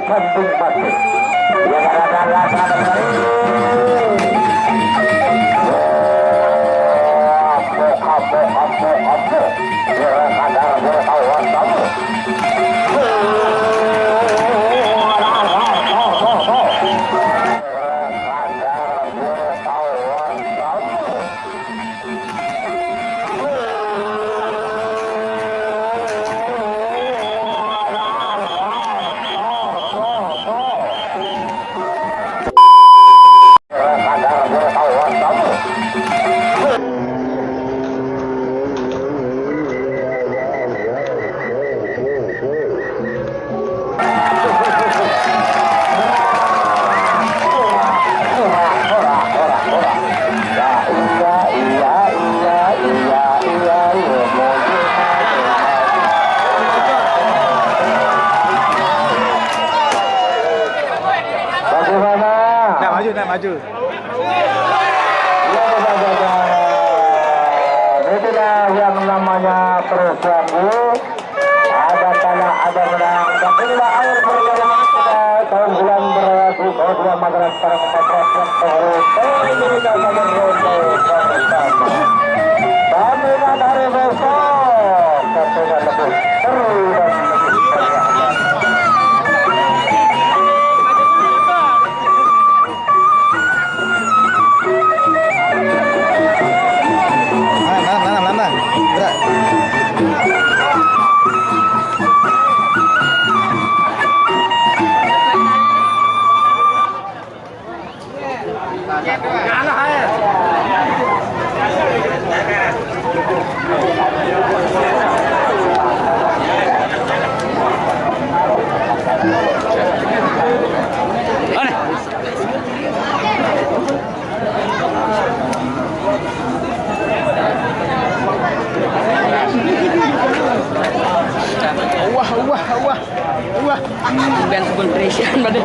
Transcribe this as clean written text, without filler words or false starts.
Sandung Pati. Ya maju. Itulah yang namanya terganggu. Ada tanah, ada benang. Dan inilah air perjalanan kita tahun bulan berlaku. Kalau dua magalan sekarang memperoleh terus. Ini kita akan berlaku bersama. Pemilihan hari besok. Tentunya lebih seru dan lebih banyak. Wah. Dan sebelum Christian pada